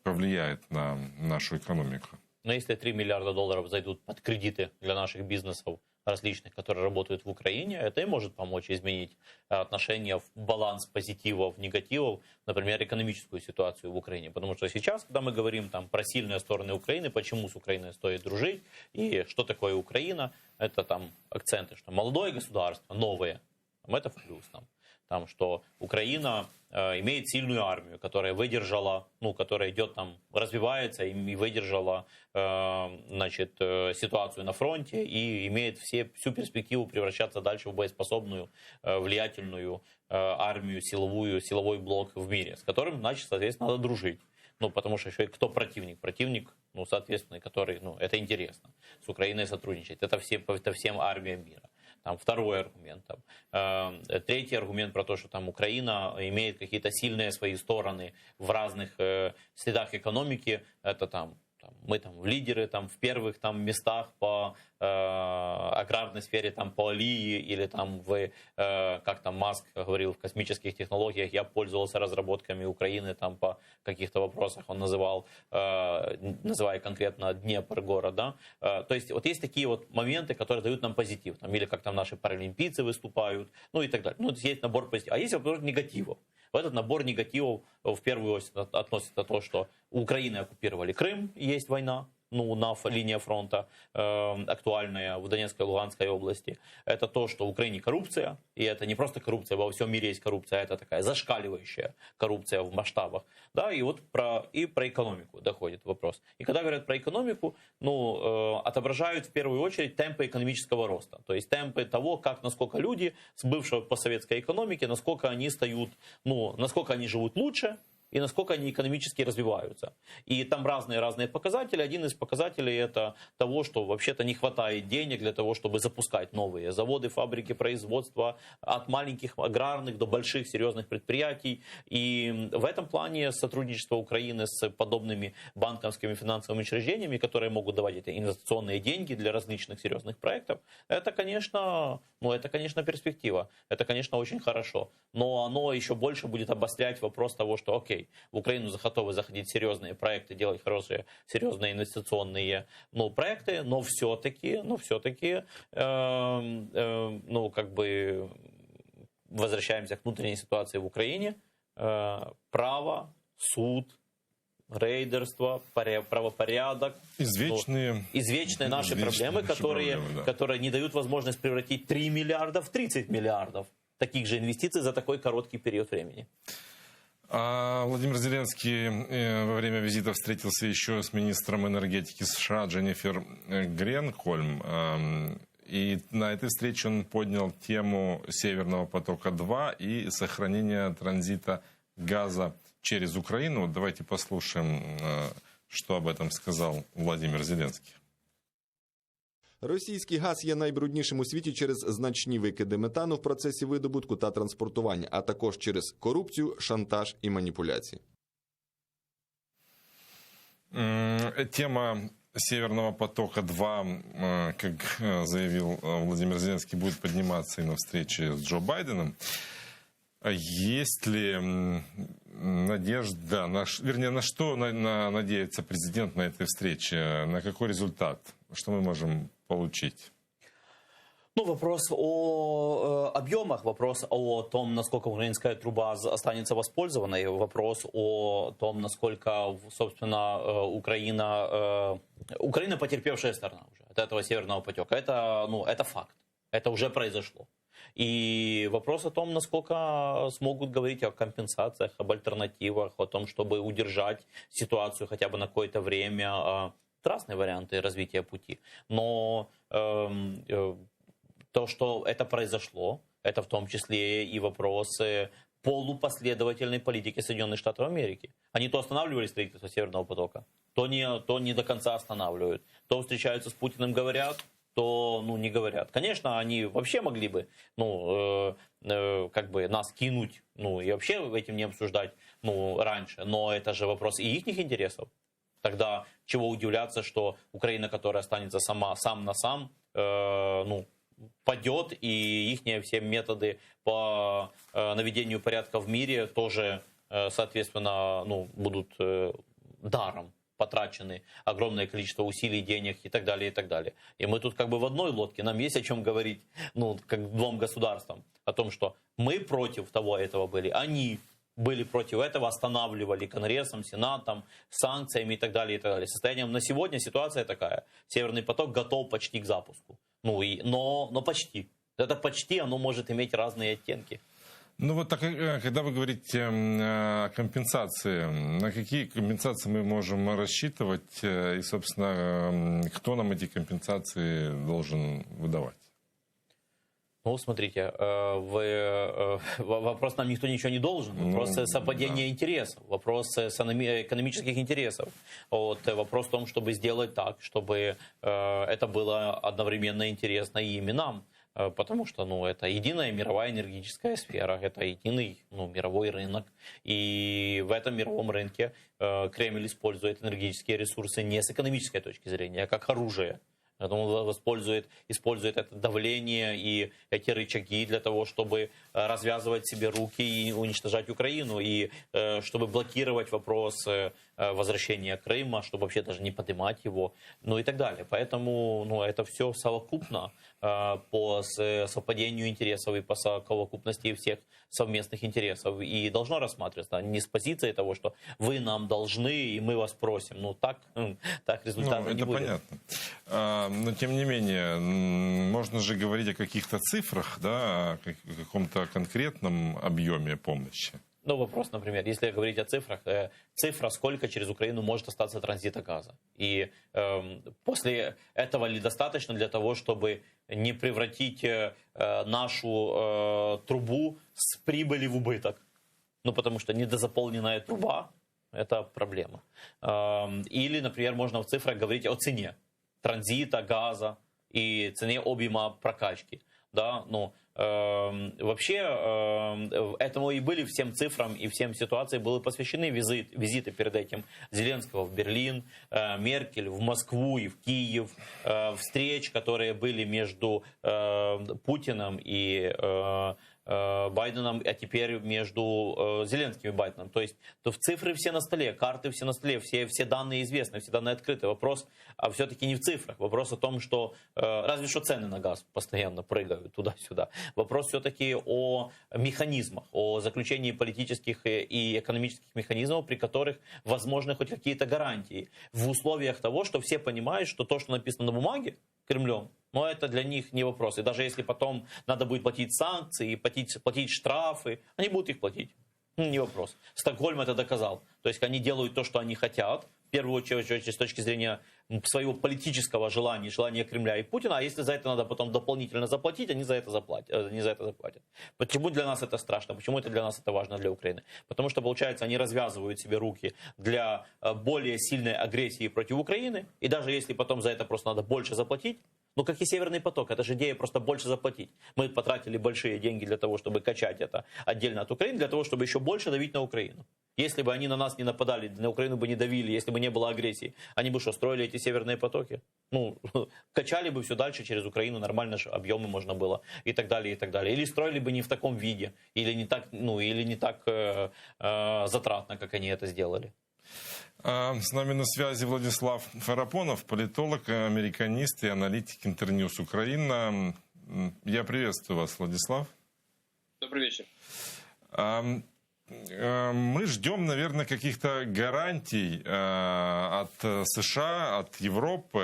повлияет на нашу экономику? Но если $3 миллиарда зайдут под кредиты для наших бизнесов различных, которые работают в Украине, это и может помочь изменить отношения в баланс позитивов, негативов, например, экономическую ситуацию в Украине. Потому что сейчас, когда мы говорим там про сильные стороны Украины, почему с Украиной стоит дружить и что такое Украина, это там акценты, что молодое государство, новое, это в плюс там, что Украина имеет сильную армию, которая выдержала, которая идет там, развивается и выдержала, ситуацию на фронте и имеет всю перспективу превращаться дальше в боеспособную, влиятельную армию, силовой блок в мире, с которым, значит, соответственно, надо дружить. Потому что еще и кто противник? Противник, соответственно, который, это интересно. С Украиной сотрудничать. Это всем армиям мира. Там второй аргумент. Третий аргумент про то, что там Украина имеет какие-то сильные свои стороны в разных средах экономики. Это мы в лидеры, в первых местах по аграрной сфере, по Алии, или как Маск говорил, в космических технологиях. Я пользовался разработками Украины по каких-то вопросах, он называя конкретно Днепр город. Да? То есть вот есть такие вот моменты, которые дают нам позитив. Или как наши паралимпийцы выступают, и так далее. Есть набор позитивов. А есть набор негативов. В этот набор негативов в первую очередь относится то, что у Украины оккупировали Крым, есть война, на линии фронта актуальная в Донецкой и Луганской области. Это то, что в Украине коррупция, и это не просто коррупция, во всем мире есть коррупция, это такая зашкаливающая коррупция в масштабах. Да, и вот про экономику доходит вопрос. И когда говорят про экономику, отображают в первую очередь темпы экономического роста. То есть темпы того, насколько люди с бывшей постсоветской экономики, насколько они насколько они живут лучше, и насколько они экономически развиваются. И там разные показатели. Один из показателей это того, что вообще-то не хватает денег для того, чтобы запускать новые заводы, фабрики, производства, от маленьких аграрных до больших серьезных предприятий. И в этом плане сотрудничество Украины с подобными банковскими финансовыми учреждениями, которые могут давать эти инвестиционные деньги для различных серьезных проектов, это, конечно, перспектива. Это, конечно, очень хорошо. Но оно еще больше будет обострять вопрос того, что окей, в Украину готовы заходить серьезные проекты, делать хорошие, серьезные инвестиционные проекты, но все-таки, возвращаемся к внутренней ситуации в Украине. Право, суд, рейдерство, правопорядок. Извечные наши проблемы, которые не дают возможность превратить 3 миллиарда в 30 миллиардов таких же инвестиций за такой короткий период времени. Владимир Зеленский во время визита встретился еще с министром энергетики США Дженнифер Гренхольм. И на этой встрече он поднял тему Северного потока-2 и сохранения транзита газа через Украину. Вот давайте послушаем, что об этом сказал Владимир Зеленский. Російський газ є найбруднішим у світі через значні викиди метану в процесі видобутку та транспортування, а також через корупцію, шантаж і маніпуляції. Тема Северного потока-2, как заявил Владимир Зеленский, будет подниматься и на встрече с Джо Байденом. Есть ли надежда, вернее, на что надеется президент на этой встрече? На какой результат? Что мы можем получить? Ну, вопрос о объемах, вопрос о том, насколько украинская труба останется воспользованной, вопрос о том, насколько, собственно, Украина потерпевшая сторона уже от этого Северного потока. Это факт, это уже произошло. И вопрос о том, насколько смогут говорить о компенсациях, об альтернативах, о том, чтобы удержать ситуацию хотя бы на какое-то время. Разные варианты развития пути. Но то, что это произошло, это в том числе и вопросы полупоследовательной политики Соединенных Штатов Америки. Они то останавливали строительство Северного потока, то не до конца останавливают. То встречаются с Путиным, говорят, то не говорят. Конечно, они вообще могли бы нас кинуть, и вообще этим не обсуждать раньше. Но это же вопрос и их интересов. Тогда чего удивляться, что Украина, которая останется сам на сам, падет, и их все методы по наведению порядка в мире тоже, соответственно, будут даром потрачены, огромное количество усилий, денег и так далее, и так далее. И мы тут в одной лодке, нам есть о чем говорить, как двум государствам, о том, что мы против этого были, они были против этого, останавливали Конгрессом, Сенатом, санкциями и так далее, и так далее. Состоянием на сегодня ситуация такая. Северный поток готов почти к запуску. Но почти. Это почти, оно может иметь разные оттенки. Когда вы говорите о компенсации, на какие компенсации мы можем рассчитывать? И, собственно, кто нам эти компенсации должен выдавать? Смотрите, вопрос нам никто ничего не должен. Вопрос совпадения интересов, вопрос экономических интересов. Вопрос в том, чтобы сделать так, чтобы это было одновременно интересно и им, и нам. Потому что это единая мировая энергетическая сфера, это единый мировой рынок. И в этом мировом рынке Кремль использует энергетические ресурсы не с экономической точки зрения, а как оружие. Он использует это давление и эти рычаги для того, чтобы развязывать себе руки и уничтожать Украину, и чтобы блокировать вопрос возвращения Крыма, чтобы вообще даже не поднимать его, и так далее. Поэтому это все совокупно по совпадению интересов и по совокупности всех совместных интересов и должно рассматриваться не с позиции того, что вы нам должны и мы вас просим. Так результата не будет. Это понятно. Но тем не менее, можно же говорить о каких-то цифрах, да, о каком-то конкретном объеме помощи. Вопрос, например, если говорить о цифрах, цифра, сколько через Украину может остаться транзита газа. И после этого ли достаточно для того, чтобы не превратить нашу трубу с прибыли в убыток? Потому что недозаполненная труба – это проблема. Или, например, можно в цифрах говорить о цене транзита газа и цене объема прокачки. Да, вообще этому и были всем цифрам и всем ситуациям были посвящены визиты перед этим Зеленского в Берлин, Меркель в Москву и в Киев, встреч, которые были между Путиным и Байденом, а теперь между Зеленским и Байденом. То есть цифры все на столе, карты все на столе, все данные известны, все данные открыты. Вопрос все-таки не в цифрах. Вопрос о том, что разве что цены на газ постоянно прыгают туда-сюда. Вопрос все-таки о механизмах, о заключении политических и экономических механизмов, при которых возможны хоть какие-то гарантии. В условиях того, что все понимают, что то, что написано на бумаге Кремлем, но это для них не вопрос. И даже если потом надо будет платить санкции, платить штрафы, они будут их платить. Не вопрос. Стокгольм это доказал. То есть они делают то, что они хотят, в первую очередь с точки зрения своего политического желания Кремля и Путина. А если за это надо потом дополнительно заплатить, они за это заплатят. Почему для нас это страшно? Почему это для нас это важно для Украины? Потому что, получается, они развязывают себе руки для более сильной агрессии против Украины. И даже если потом за это просто надо больше заплатить, Ну, как и Северный поток, это же идея просто больше заплатить. Мы потратили большие деньги для того, чтобы качать это отдельно от Украины, для того, чтобы еще больше давить на Украину. Если бы они на нас не нападали, на Украину бы не давили, если бы не было агрессии, они бы что, строили эти Северные потоки? Ну, качали бы все дальше через Украину, нормально же объемы можно было, и так далее, и так далее. Или строили бы не в таком виде, или не так, или не так затратно, как они это сделали. С нами на связи Владислав Фарапонов, политолог, американист и аналитик Интерньюз Украина. Я приветствую вас, Владислав. Добрый вечер. Мы ждем, наверное, каких-то гарантий от США, от Европы,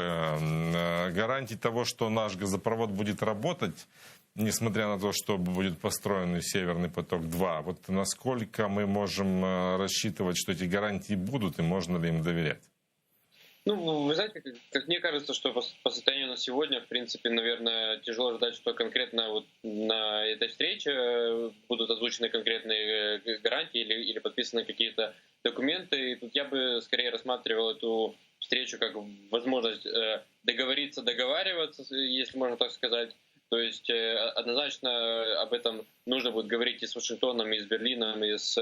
гарантий того, что наш газопровод будет работать, несмотря на то, что будет построен Северный поток-2. Вот насколько мы можем рассчитывать, что эти гарантии будут, и можно ли им доверять? Ну, вы знаете, как мне кажется, что по состоянию на сегодня, в принципе, наверное, тяжело ждать, что конкретно вот на этой встрече будут озвучены конкретные гарантии или подписаны какие-то документы. И тут я бы скорее рассматривал эту встречу как возможность договариваться, если можно так сказать. То есть однозначно об этом нужно будет говорить и с Вашингтоном, и с Берлином, и с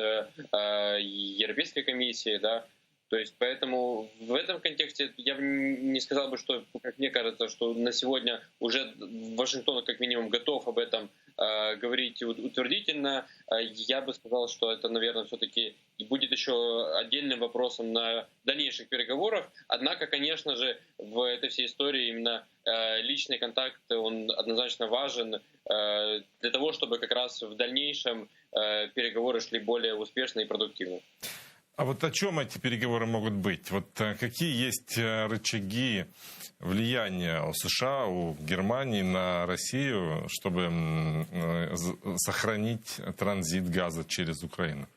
Европейской комиссией, да. То есть поэтому в этом контексте я не сказал бы, что, как мне кажется, что на сегодня уже Вашингтон как минимум готов об этом говорить утвердительно. Я бы сказал, что это, наверное, все-таки будет еще отдельным вопросом на дальнейших переговорах. Однако, конечно же, в этой всей истории именно личный контакт, он однозначно важен для того, чтобы как раз в дальнейшем переговоры шли более успешно и продуктивно. А вот о чем эти переговоры могут быть? Вот какие есть рычаги влияния у США, у Германии на Россию, чтобы сохранить транзит газа через Украину?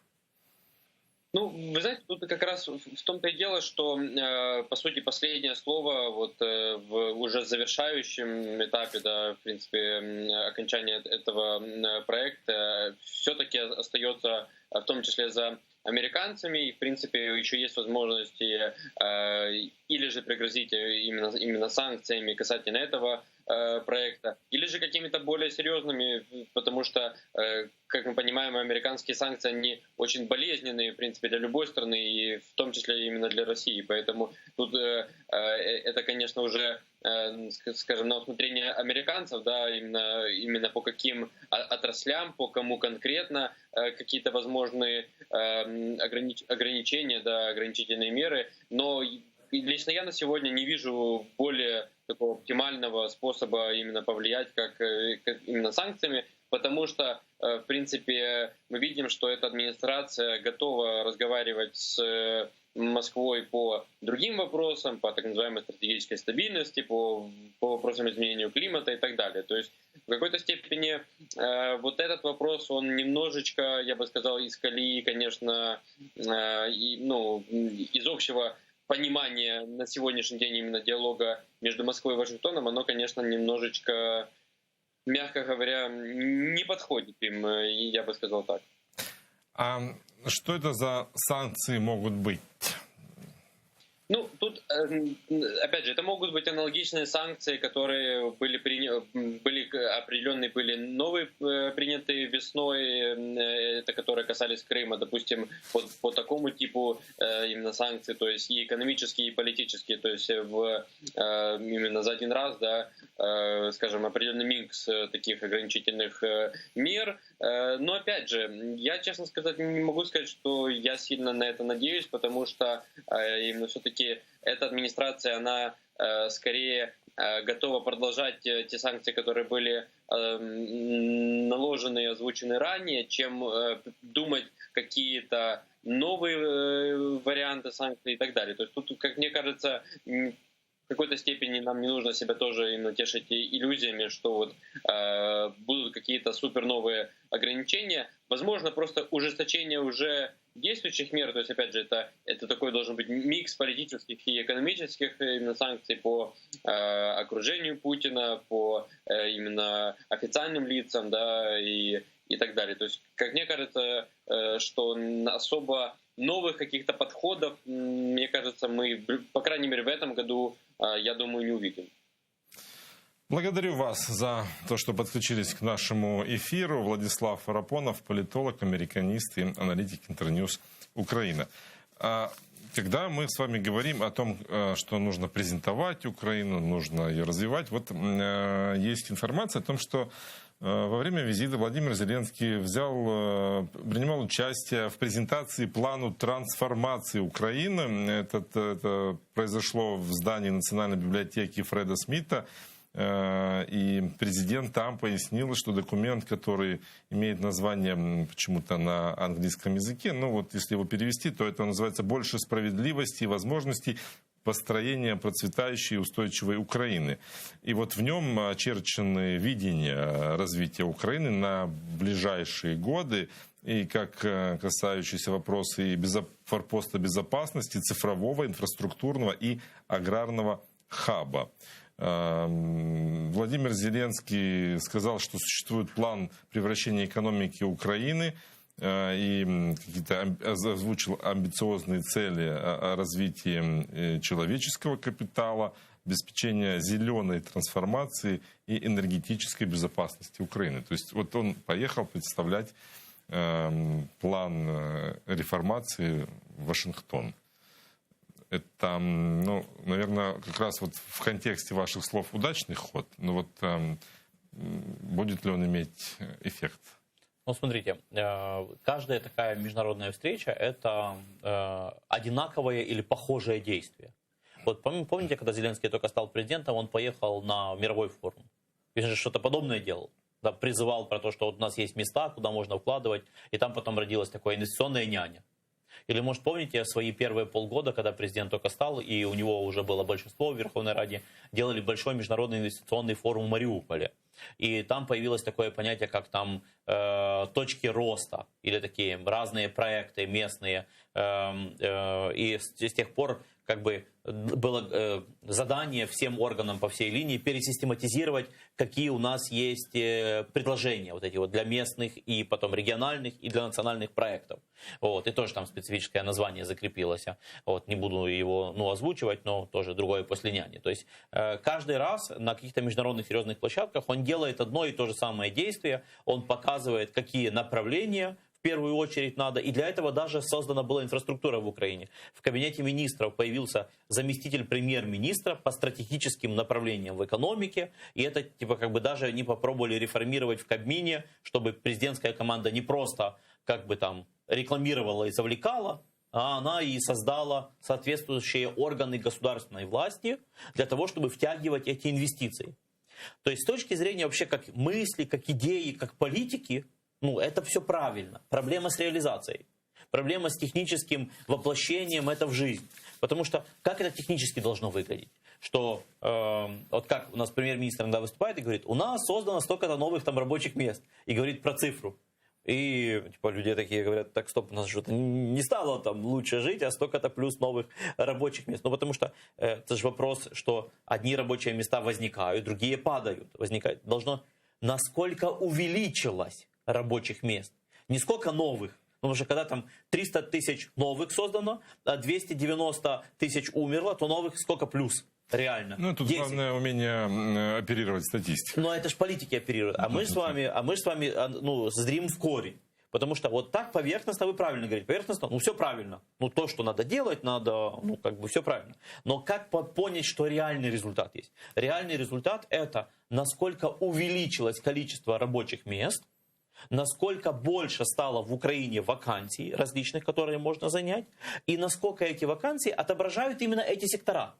Ну, вы знаете, тут как раз в том-то и дело, что, по сути, последнее слово вот в уже завершающем этапе, да, в принципе, окончания этого проекта все-таки остается в том числе за американцами, и, в принципе, еще есть возможность или же пригрозить именно санкциями касательно этого проекта, или же какими-то более серьезными, потому что, как мы понимаем, американские санкции, они очень болезненные, в принципе, для любой страны, и в том числе именно для России. Поэтому тут это, конечно, уже, скажем, на усмотрение американцев, да, именно по каким отраслям, по кому конкретно какие-то возможные ограничения, да, ограничительные меры. Но лично я на сегодня не вижу более такого оптимального способа именно повлиять, как именно санкциями, потому что, в принципе, мы видим, что эта администрация готова разговаривать с Москвой по другим вопросам, по так называемой стратегической стабильности, по вопросам изменения климата и так далее. То есть в какой-то степени вот этот вопрос, он немножечко, я бы сказал, из колеи, конечно, из общего понимание на сегодняшний день именно диалога между Москвой и Вашингтоном, оно, конечно, немножечко, мягко говоря, не подходит им, я бы сказал так. А что это за санкции могут быть? Ну, тут, опять же, это могут быть аналогичные санкции, которые были новые, приняты весной, это которые касались Крыма, допустим, по такому типу именно санкций, то есть и экономические, и политические, то есть именно за один раз, да, скажем, определенный микс таких ограничительных мер. Но, опять же, я, честно сказать, не могу сказать, что я сильно на это надеюсь, потому что именно все-таки эта администрация, она скорее готова продолжать те санкции, которые были наложены и озвучены ранее, чем думать какие-то новые варианты санкций и так далее. То есть тут, как мне кажется, в какой-то степени нам не нужно себя тоже именно тешить иллюзиями, что вот будут какие-то супер новые ограничения. Возможно, просто ужесточение уже действующих мер, то есть, опять же, это такой должен быть микс политических и экономических именно санкций по окружению Путина, по именно официальным лицам, да, и так далее. То есть, как мне кажется, что особо новых каких-то подходов, мне кажется, мы, по крайней мере, в этом году, я думаю, не увидим. Благодарю вас за то, что подключились к нашему эфиру. Владислав Арапонов, политолог, американист и аналитик Интерньюз Украина. Когда мы с вами говорим о том, что нужно презентовать Украину, нужно ее развивать, вот есть информация о том, что во время визита Владимир Зеленский принимал участие в презентации плану трансформации Украины. Это произошло в здании Национальной библиотеки Фреда Смита. И президент там пояснил, что документ, который имеет название почему-то на английском языке, ну вот если его перевести, то это называется «Больше справедливости и возможностей построения процветающей и устойчивой Украины». И вот в нем очерчены видения развития Украины на ближайшие годы, и как касающиеся вопроса и форпоста безопасности, цифрового, инфраструктурного и аграрного хаба. Владимир Зеленский сказал, что существует план превращения экономики Украины и озвучил амбициозные цели о развитии человеческого капитала, обеспечения зеленой трансформации и энергетической безопасности Украины. То есть вот он поехал представлять план реформации в Вашингтон. Это, ну, наверное, как раз вот в контексте ваших слов удачный ход, но вот будет ли он иметь эффект? Ну, смотрите, каждая такая международная встреча – это одинаковое или похожее действие. Вот помните, когда Зеленский только стал президентом, он поехал на мировой форум. Он же что-то подобное делал. Да, призывал про то, что вот у нас есть места, куда можно вкладывать, и там потом родилась такая инвестиционная няня. Или, может, помните, свои первые полгода, когда президент только стал, и у него уже было большинство в Верховной Раде, делали большой международный инвестиционный форум в Мариуполе. И там появилось такое понятие, как там точки роста, или такие разные проекты местные. И с тех пор как бы было задание всем органам по всей линии пересистематизировать, какие у нас есть предложения вот эти вот для местных и потом региональных и для национальных проектов. Вот. И тоже там специфическое название закрепилось. Вот. Не буду его озвучивать, но тоже другое после няни. То есть каждый раз на каких-то международных серьезных площадках он делает одно и то же самое действие. Он показывает, какие направления в первую очередь надо. И для этого даже создана была инфраструктура в Украине. В кабинете министров появился заместитель премьер-министра по стратегическим направлениям в экономике. И это типа как бы даже они попробовали реформировать в Кабмине, чтобы президентская команда не просто как бы там рекламировала и завлекала, а она и создала соответствующие органы государственной власти для того, чтобы втягивать эти инвестиции. То есть с точки зрения вообще как мысли, как идеи, как политики, это все правильно. Проблема с реализацией. Проблема с техническим воплощением это в жизнь. Потому что как это технически должно выглядеть? Что вот как у нас премьер-министр иногда выступает и говорит, у нас создано столько-то новых там рабочих мест. И говорит про цифру. И типа, люди такие говорят, так стоп, у нас что-то не стало там лучше жить, а столько-то плюс новых рабочих мест. Потому что это же вопрос, что одни рабочие места возникают, другие падают. Возникает. Должно насколько увеличилось рабочих мест. Не сколько новых. Потому что когда там 300 тысяч новых создано, а 290 тысяч умерло, то новых сколько плюс? Реально. Тут 10. Главное умение оперировать статистикой. Но это же политики оперируют. А мы с вами зрим в корень. Потому что вот так поверхностно, вы правильно говорите, поверхностно, все правильно. То, что надо делать, надо, все правильно. Но как понять, что реальный результат есть? Реальный результат это насколько увеличилось количество рабочих мест, насколько больше стало в Украине вакансий различных, которые можно занять, и насколько эти вакансии отображают именно эти сектора.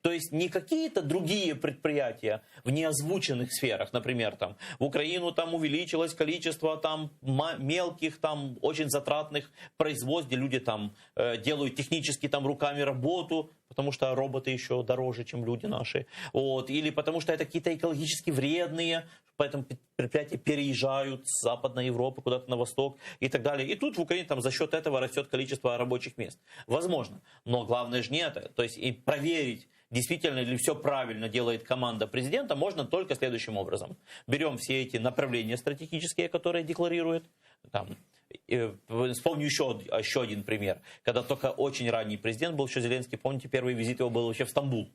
То есть не какие-то другие предприятия в неозвученных сферах, например, там в Украину там увеличилось количество там мелких, там очень затратных производств, где люди там делают технически там руками работу, потому что роботы еще дороже, чем люди наши, вот, или потому что это какие-то экологически вредные, поэтому предприятия переезжают с Западной Европы куда-то на восток и так далее. И тут в Украине там за счет этого растет количество рабочих мест. Возможно, но главное же не это, то есть и проверить, действительно ли все правильно делает команда президента, можно только следующим образом. Берем все эти направления стратегические, которые декларирует. Вспомню еще один пример. Когда только очень ранний президент был еще Зеленский, помните, первый визит его был вообще в Стамбул.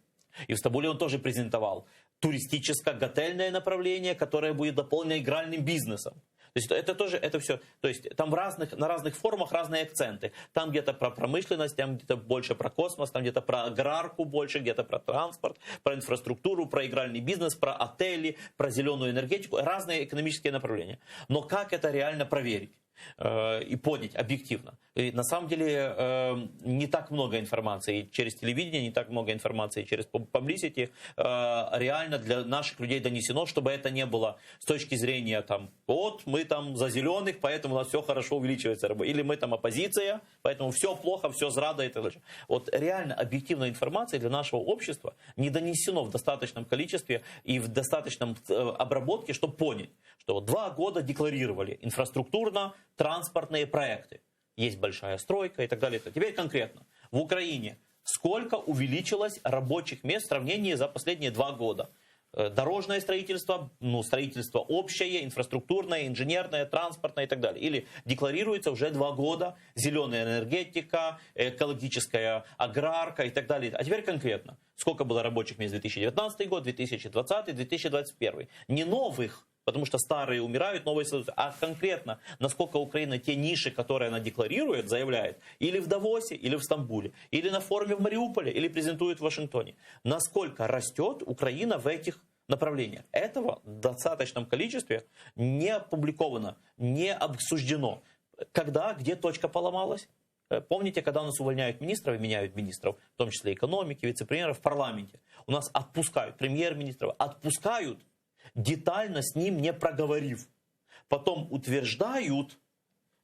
И в Стамбуле он тоже презентовал туристическо-готельное направление, которое будет дополнено игральным бизнесом. То есть это тоже, это все, то есть там на разных формах разные акценты. Там где-то про промышленность, там где-то больше про космос, там где-то про аграрку больше, где-то про транспорт, про инфраструктуру, про игральный бизнес, про отели, про зеленую энергетику. Разные экономические направления. Но как это реально проверить? И поднять объективно. И на самом деле не так много информации через телевидение, не так много информации через publicity реально для наших людей донесено, чтобы это не было с точки зрения там, вот мы там за зеленых, поэтому у нас все хорошо увеличивается, или мы там оппозиция, поэтому все плохо, все зрада и так далее. Вот реально объективной информации для нашего общества не донесено в достаточном количестве и в достаточном обработке, чтобы понять, что вот 2 года декларировали инфраструктурно-транспортные проекты. Есть большая стройка и так далее. Теперь конкретно. В Украине сколько увеличилось рабочих мест в сравнении за последние 2 года? Дорожное строительство, строительство общее, инфраструктурное, инженерное, транспортное и так далее. Или декларируется уже 2 года зеленая энергетика, экологическая аграрка и так далее. А теперь конкретно. Сколько было рабочих мест 2019 год, 2020, 2021? Не новых, потому что старые умирают, новые создаются. А конкретно, насколько Украина те ниши, которые она декларирует, заявляет, или в Давосе, или в Стамбуле, или на форуме в Мариуполе, или презентует в Вашингтоне. Насколько растет Украина в этих направлениях. Этого в достаточном количестве не опубликовано, не обсуждено. Когда, где точка поломалась? Помните, когда у нас увольняют министров и меняют министров, в том числе экономики, вице-премьеров в парламенте, у нас отпускают премьер-министров, отпускают, детально с ним не проговорив. Потом утверждают,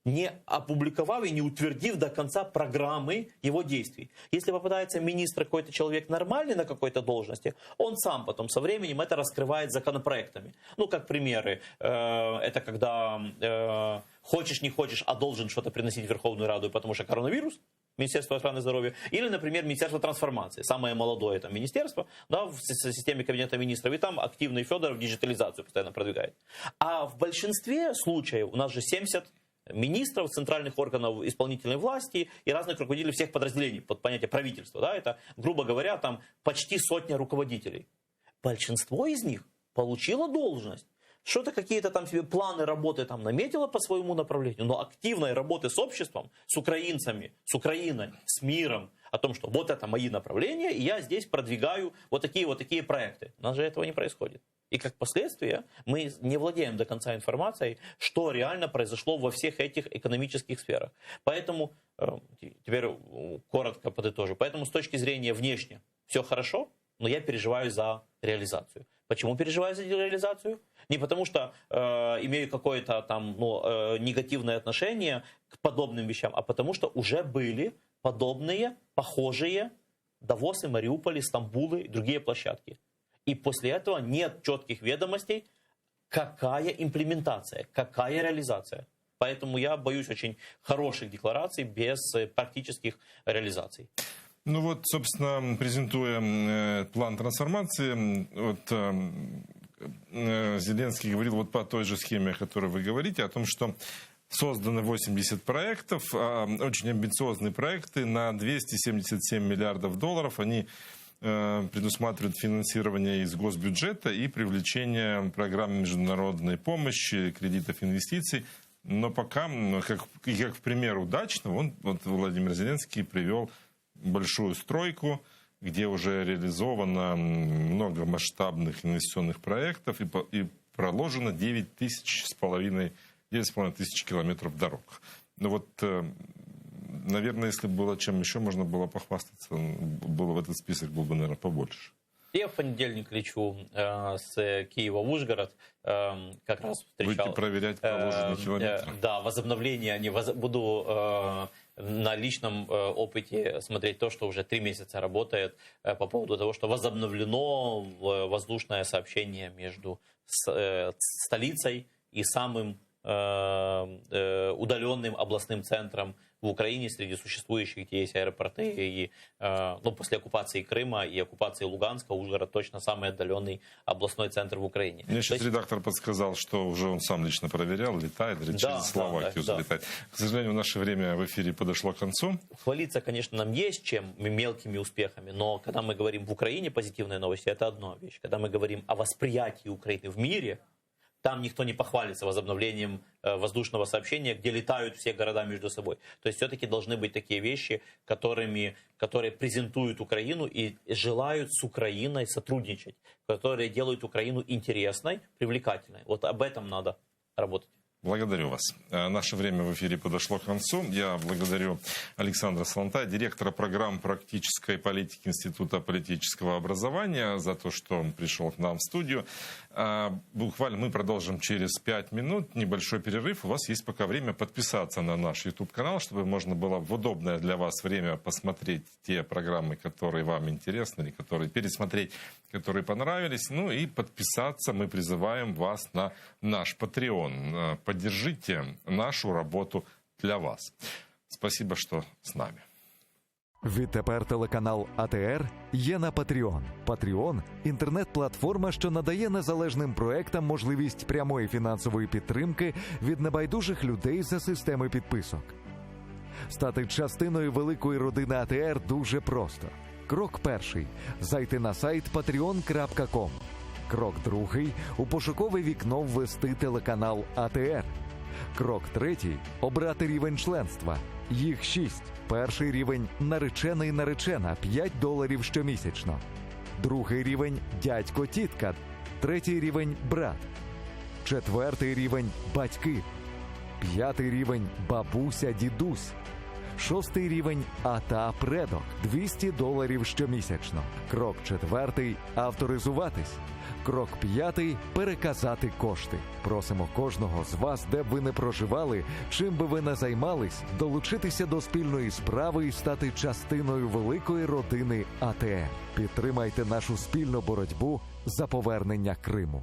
не опубликовав и не утвердив до конца программы его действий. Если попадается министр, какой-то человек нормальный на какой-то должности, он сам потом со временем это раскрывает законопроектами. Ну, как примеры, это когда хочешь не хочешь, а должен что-то приносить в Верховную Раду, потому что коронавирус, Министерство охраны здоровья, или, например, Министерство трансформации, самое молодое там министерство, да, в системе Кабинета министров, и там активный Федоров диджитализацию постоянно продвигает. А в большинстве случаев у нас же 70 министров, центральных органов исполнительной власти и разных руководителей всех подразделений под понятие правительства. Да, это, грубо говоря, там почти 100 руководителей. Большинство из них получило должность. Что-то какие-то там себе планы работы там наметило по своему направлению, но активной работы с обществом, с украинцами, с Украиной, с миром, о том, что вот это мои направления, и я здесь продвигаю вот такие проекты. У нас же этого не происходит. И как последствие мы не владеем до конца информацией, что реально произошло во всех этих экономических сферах. Поэтому, теперь коротко подытожу, поэтому с точки зрения внешне все хорошо, но я переживаю за реализацию. Почему переживаю за реализацию? Не потому что имею какое-то там негативное отношение к подобным вещам, а потому что уже были подобные, похожие Давосы, Мариуполи, Стамбулы и другие площадки. И после этого нет четких ведомостей, какая имплементация, какая реализация. Поэтому я боюсь очень хороших деклараций без практических реализаций. Ну вот, собственно, презентуя план трансформации, Зеленский говорил вот по той же схеме, о которой вы говорите, о том, что созданы 80 проектов, очень амбициозные проекты на 277 миллиардов долларов. Они предусматривают финансирование из госбюджета и привлечение программ международной помощи, кредитов, инвестиций. Но пока, как в пример удачно, Владимир Зеленский привел большую стройку, где уже реализовано много масштабных инвестиционных проектов и проложено 9,5 тысяч километров дорог. Ну вот, наверное, если было чем еще можно было похвастаться, было в этот список был бы, наверное, побольше. Я в понедельник лечу с Киева в Ужгород, как раз встречал... Будете проверять проложенные километры? Да, возобновление, буду на личном опыте смотреть то, что уже 3 месяца работает по поводу того, что возобновлено воздушное сообщение между столицей и самым удаленным областным центром в Украине среди существующих, где есть аэропорты, и после оккупации Крыма и оккупации Луганска, Ужгород точно самый отдаленный областной центр в Украине. Мне сейчас редактор подсказал, что уже он сам лично проверял, летает, через Словакию залетает. К сожалению, наше время в эфире подошло к концу. Хвалиться, конечно, нам есть чем, мелкими успехами, но когда мы говорим в Украине позитивные новости, это одна вещь. Когда мы говорим о восприятии Украины в мире, там никто не похвалится возобновлением воздушного сообщения, где летают все города между собой. То есть все-таки должны быть такие вещи, которые презентуют Украину и желают с Украиной сотрудничать, которые делают Украину интересной, привлекательной. Вот об этом надо работать. Благодарю вас. Наше время в эфире подошло к концу. Я благодарю Александра Солонтая, директора программ практической политики Института политического образования, за то, что он пришел к нам в студию. Буквально мы продолжим через 5 минут. Небольшой перерыв. У вас есть пока время подписаться на наш YouTube-канал, чтобы можно было в удобное для вас время посмотреть те программы, которые вам интересны, или которые пересмотреть, которые понравились. Ну и подписаться мы призываем вас на наш Patreon. Поддержите нашу роботу для вас. Спасибо, що з нами. Відтепер телеканал АТР є на Patreon. Patreon – інтернет-платформа, що надає незалежним проектам можливість прямої фінансової підтримки від небайдужих людей за системи підписок. Стати частиною великої родини АТР дуже просто. Крок перший – зайти на сайт patreon.com. Крок другий – у пошукове вікно ввести телеканал АТР. Крок третій – обрати рівень членства. Їх 6. Перший рівень – наречений-наречена, $5 щомісячно. Другий рівень – дядько-тітка. Третій рівень – брат. Четвертий рівень – батьки. П'ятий рівень – бабуся-дідусь. Шостий рівень – ата-предок, $200 щомісячно. Крок четвертий – авторизуватись. Крок п'ятий – переказати кошти. Просимо кожного з вас, де б ви не проживали, чим би ви не займались, долучитися до спільної справи і стати частиною великої родини АТР. Підтримайте нашу спільну боротьбу за повернення Криму.